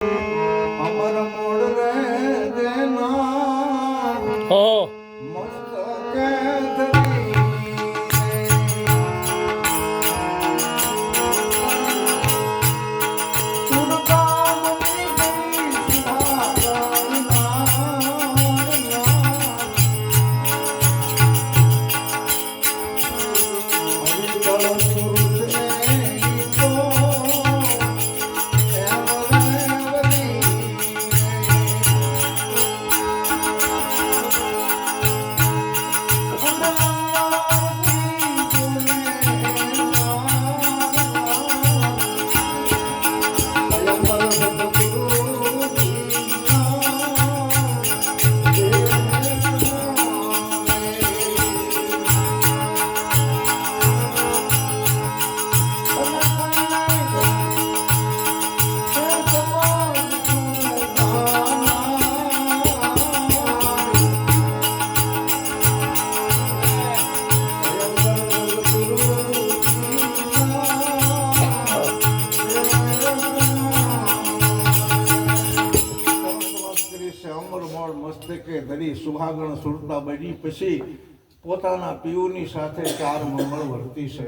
અમર mode રે દેના મસ્તકે ધરી સુહાગણ સુરતા બની પછી પોતાના પીયુની સાથે 4 મંગળ વર્તી છે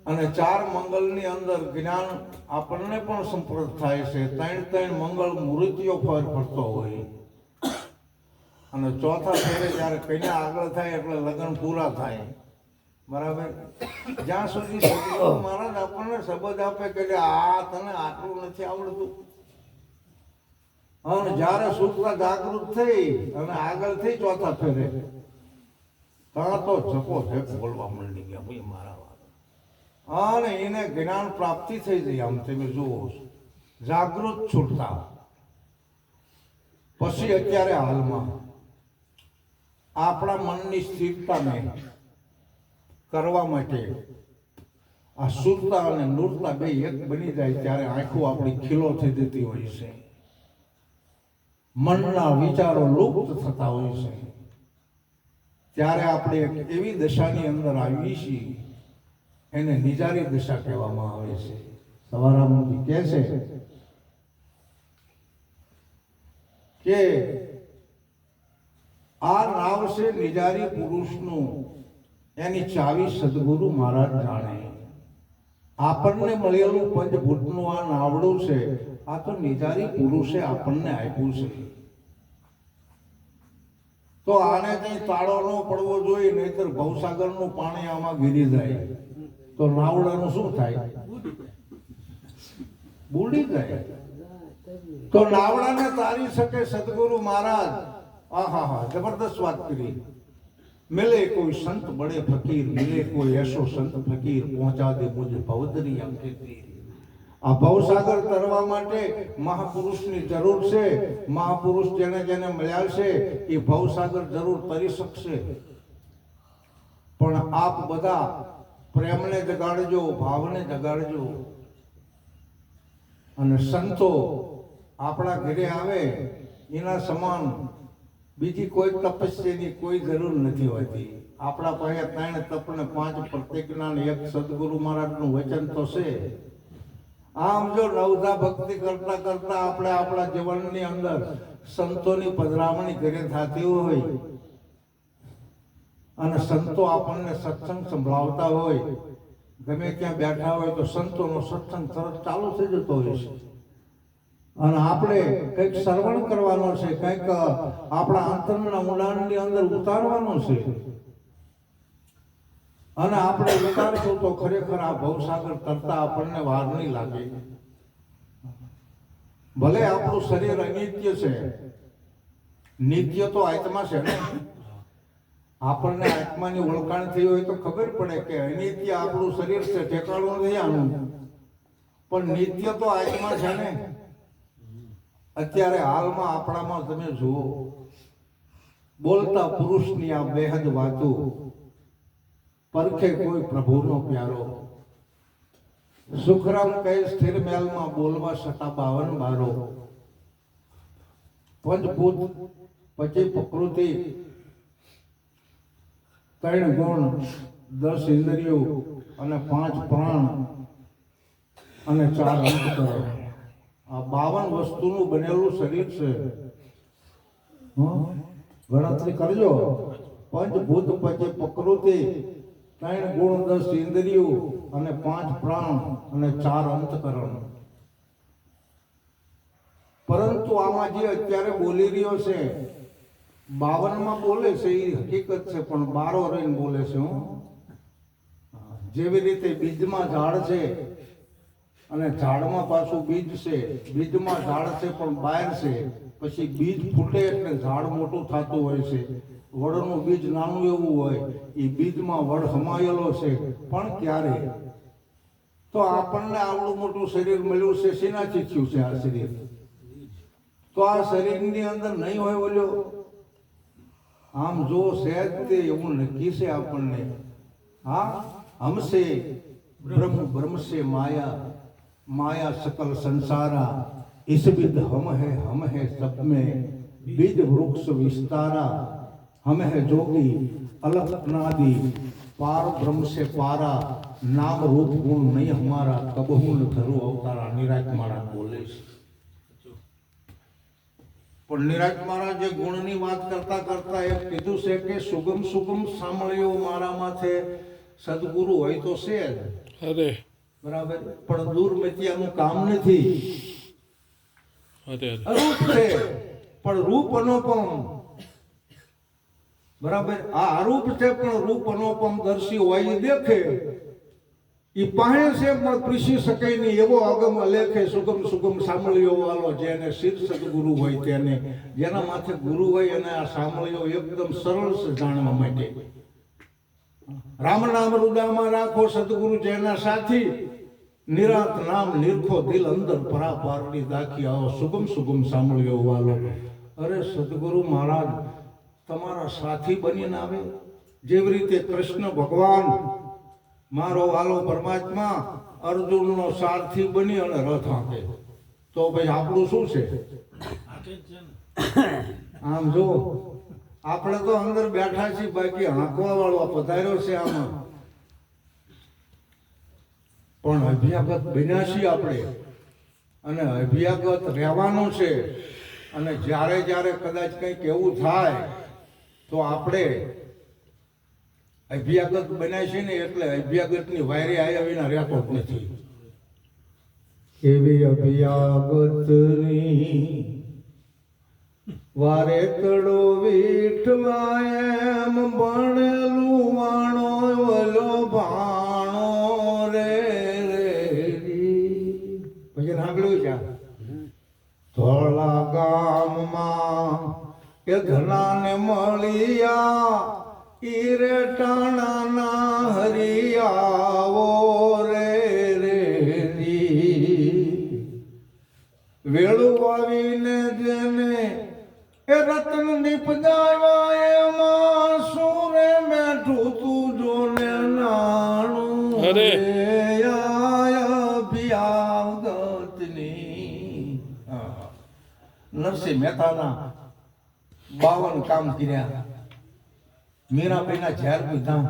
અને 4 મંગળની અંદર જ્ઞાન આપણને પણ સંપ્રત થાય છે 3 મંગળ મૂર્તિઓ પર ફરતો હોય અને ચોથા ફેરે જ્યારે કન્યા આગળ થાય એટલે લગ્ન પૂરા થાય બરાબર જ્યાં સુધી સદગુરુ મહારાજ આપણને શબ્દ આપે કે આ તને આટલું નથી આવડતું અને જ્યારે સુરતા જાગૃત થઈ અને આગળ થઈ ચોથા ફેરે ત્યાં તો જપો જપ બોલવા માંડી ગયા ભાઈ મારા વાત અને એને જ્ઞાન પ્રાપ્તિ થઈ ગઈ આમ તમે જુઓ જાગૃત છૂટતા પછી અત્યારે હાલમાં આપણા મનની સ્થિરતાને કરવા માટે આ સુરતા અને નૂરતા બે એક બની જાય ત્યારે આંખો આપણી ખીલો થઈ જતી હોય છે મનના વિચારો લુપ્ત થતા હોય છે ત્યારે આપણે એક એવી દશાની અંદર આવીએ છીએ એને નિજારી દશા કહેવામાં આવે છે સવારામજી કહે છે કે આ નાવ છે નિજારી પુરુષનું એની ચાવી સદગુરુ મહારાજ જાણે આપણને મળેલું પંચભૂતનું આ નાવડું છે આ તો નિજારી પુરુષે આપણને આપ્યું છે તો આને કઈ તાળો ન પડવો જોઈએ નહીતર ભવસાગરનું પાણી આમાં ગીરી જાય તો નાવડાનું શું થાય બુડી જાય તો નાવડાને તારી શકે સદગુરુ મહારાજ આહા જબરદસ્ત વાત કરી मिले कोई संत बड़े फकीर मिले कोई ऐसो संत फकीर पहुंचा दे मुझे भवदरी अंके आ भवसागर तरवा माटे महापुरुषनी जरूर છે महापुरुष જેને જેને મળ્યા છે એ ભવસાગર જરૂર તરી શકશે પણ આપ બધા પ્રેમને જગાડજો ભાવને જગાડજો અને સંતો આપણા ઘરે આવે એના સમાન બીજી કોઈ તપસ્યાની કોઈ જરૂર નથી હોતી આપણા પાસે 3 તપ ને 5 પ્રતિજ્ઞા ને 1 સદગુરુ મહારાજનું વચન તો છે આમ જો નવધા ભક્તિ કરતા કરતા આપણે આપણા જીવનની અંદર સંતોની પધરામણી ઘરે થતી હોય અને સંતો આપણને સત્સંગ સંભળાવતા હોય ગમે ત્યાં બેઠા હોય તો સંતોનો સત્સંગ તરત ચાલુ થઈ જતો હોય છે અને આપણે કંઈક શ્રવણ કરવાનો છે કંઈક આપણા અંતરના ઊંડાણની અંદર ઉતારવાનું છે અને આપણે ઉતારશું તો ખરેખર આ ભવસાગર તરતા આપણને વાર નહીં લાગે ભલે આપણું શરીર અનિત્ય છે નિત્ય તો આત્મા છે ને આપણને આત્માની ઓળખાણ થઈ હોય તો ખબર પડે કે અનિત્ય આપણું શરીર છે ઠેકાણું નહીં આનું પણ નિત્ય તો આત્મા છે ને અત્યારે હાલમાં આપણામાં તમે જુઓ બોલતા પુરુષની આ બેહદ વાતો પરખે કોઈ પ્રભુનો પ્યારો સુખરામ કહે સ્થિર મહેલમાં બોલવા છતાં 52 બારો પંચભૂત પછી પ્રકૃતિ 3 ગુણ 10 ઇન્દ્રિયો અને 5 પ્રાણ અને 4 અંતકરણ. આ 52 વસ્તુનું બનેલું શરીર છે. ગણતરી કરજો. પંચભૂત પછી પ્રકૃતિ, 3 ગુણ 10 ઇન્દ્રિયો અને 5 પ્રાણ અને 4 અંતકરણ. પરંતુ આમાં જે અત્યારે બોલી રહ્યો છે 52 બોલે છે એ હકીકત છે, પણ બારો રહીને બોલે છે. જેવી રીતે બીજમાં ઝાડ છે અને ઝાડમાં પાછું બીજ છે, બીજમાં ઝાડ છે પણ બહાર છે, પછી બીજ ફૂટે એટલે ઝાડ મોટું થતું હોય છે. વડનું બીજ નાનું એવું હોય, એ બીજમાં વડ સમાયેલો છે, પણ ક્યારે તો આપણને આવડું મોટું શરીર મળ્યું છે, શેનાથી થયું છે આ શરીર? તો આ શરીરની અંદર નહીં હોય બોલ્યો આમ જો સહેજ તે એવું નક્કી છે આપણને. હા, हमसे ब्रह्म, ब्रह्म से माया, माया सकल संसारा, इस विद हम है सब में बीज वृक्ष विस्तारा, हम है जोगी अलग नादी पार ब्रह्म से पारा, नाम रूप गुण नहीं हमारा कबहू न धरू अवतारा. निराज महाराज बोले છે. પણ નિરાજ મહારાજે ગુણની વાત કરતા કરતા એક કીધું છે કે સુગમ સુગમ સાંભળ્યો મારા માથે સદગુરુ હોય તો છે જ. અરે બરાબર, પણ દૂર મતિયાનું કામ નથી. અરે અરૂપ છે પણ રૂપ અનુપમ. બરાબર, આ અરૂપ છે પણ રૂપ અનુપમ દર્શી હોય એ દેખે, એ પાસે છે પણ પીસી શકે નહીં એવો અગમ લેખે. સુગમ સુગમ સાંભળ્યો વાલો જેને સિદ્ધ સદગુરુ હોય તેને, જેના માથે ગુરુ હોય એને આ સાંભળ્યો એકદમ સરળ છે જાણવા માટે. રામ નામ હૃદયમાં રાખો સદગુરુ જેના સાથી, નિરાત નામ નિરખો દિલ અંદર પરાપારની દાખી આવો. સુગમ સુગમ સાંભળ્યો વાલો. અરે સદગુરુ મહારાજ તમારા સાથી બનીને આવે, જેવી રીતે કૃષ્ણ ભગવાન મારો વાલો પરમાત્મા અર્જુનનો સારથી બની અને રથ હાંકે, તો ભાઈ આપણું શું છે? આમ જો આપણે તો અંદર બેઠા છીએ, બાકી હાંકવા વાળો પધાર્યો છે આમાં. પણ અભ્યાગત બન્યા છીએ આપણે, અને અભ્યાગત રહેવાનું છે. અને જ્યારે જ્યારે કદાચ કંઈક એવું થાય તો આપણે અભ્યાગત બન્યા છે ને, એટલે અભ્યાગતની વાયરે આવ્યા વિના રહેતો જ નથી. એવી અભ્યાગતની વારે તડો વીઠમાં એમ ભણેલું વાણો વલો ભાણો રે રે. પછી સાંભળ્યું છે ધોળા ગામમાં એ ધનાને મળ્યા ઈરે ટાણા હરિયાવો રે રે. વેળું આવીને જેને એ રતન નીપજાવ્યા એમાં સુરે મેઠું તું જોને નાણું રે અભ્યાગતની. નરસિંહ મહેતાના 52 કામ કર્યા. મીરાબાઈના ઝેર પીધા,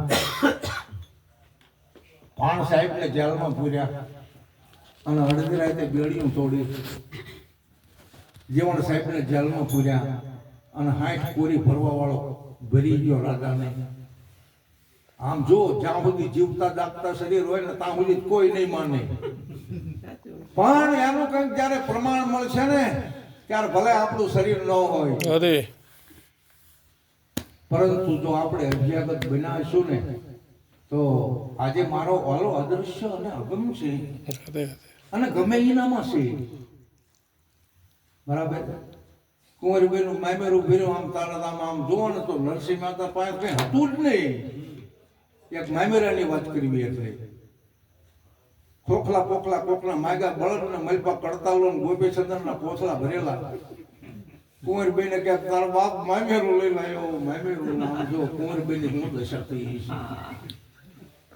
ભાણ સાહેબને જેલમાં પૂર્યા અને અડધી રાતે બેડીયું તોડી. જીવણ સાહેબને જેલમાં પૂર્યા અને 60 કોરી ભરવા વાળો ભરી ગયો રાજાને. આમ જો જ્યાં સુધી જીવતા જાગતા શરીર હોય ને ત્યાં સુધી કોઈ નહીં માને, પણ એનું કંઈક જયારે પ્રમાણ મળશે ને ત્યારે ભલે આપણું શરીર ન હોય, અરે પરંતુ જો આપણે અભ્યાગત બનાવીશું ને તો આજે મારો વાલો અદૃશ્ય અને અગમ છે અને ગમે એનામાં છે. બરાબર, કુંવરીબેનું મામેરું ભીરું આમ તારાદામાં આમ જોવો ને તો નરસિંહ મહેતા પાસે કઈ હતું જ નહીં. એક મામેરાની વાત કરવી એટલે ખોખલા પોખલા કોકના માગા બળદ ને મલપા કડતાલો ને ગોપીચંદ્રના પોથલા ભરેલા. કુંવરબેને કે તારો બાપ મામેરું લઈને આવ્યો. મામેરું નામ જો કુંવરબેની હું દશા થઈ છે.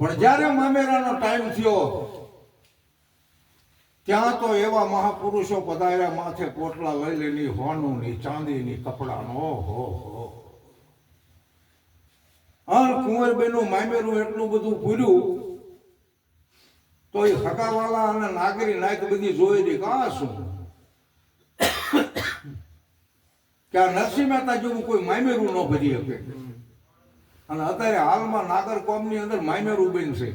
પણ જ્યારે મામેરાનો ટાઈમ થયો ત્યાં તો એવા મહાપુરુષો પધાર્યા, માથે પોટલા લઈ લેની, હોનું ની ચાંદીની કપડાનો. ઓહો હો. કુંવરબેનું મામેરું એટલું બધું પૂર્યું તો એ હકાવાલા અને નાગરી નાયક બધી જોઈ રહી કા શું કે આ નરસિંહ મહેતા જેવું કોઈ મામેરું ન ભરી શકે. અને અત્યારે હાલમાં નાગર કોમની અંદર મામેરું બન છે.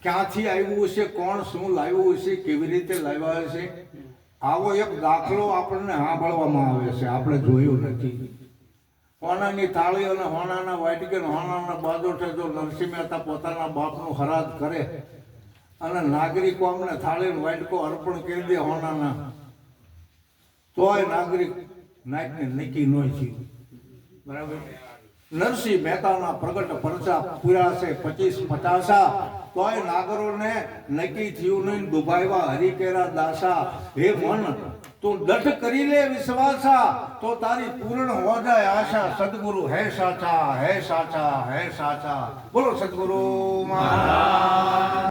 ક્યાંથી આવ્યું હશે, કોણ શું લાવ્યું હશે, કેવી રીતે લાવ્યા હશે, આવો એક દાખલો આપણને સાંભળવામાં આવે છે, આપણે જોયું નથી. હોનાની થાળી અને હોનાના વાટકે હોનાના બાજોઠે જો નરસિંહ મહેતા પોતાના બાપનું હરાજ કરે અને નાગરિક કોમને થાળી વાટકો અર્પણ કરી દે હોનાના, તોય નાગરિક નાયકને નક્કી ન થયું. બરાબર. નરસિંહ મહેતાના પ્રગટ પરચા પૂરા છે 25-50, તોય નાગરોને નક્કી થયું નહીં. દુભાઈવા હરિકેરા દાસા, હે મન તું દઢ કરી લે વિશ્વાસા, તો તારી પૂર્ણ હો જાય આશા. સદગુરુ હે સાચા, હે સાચા, હે સાચા. બોલો સદગુરુ મહારાજ.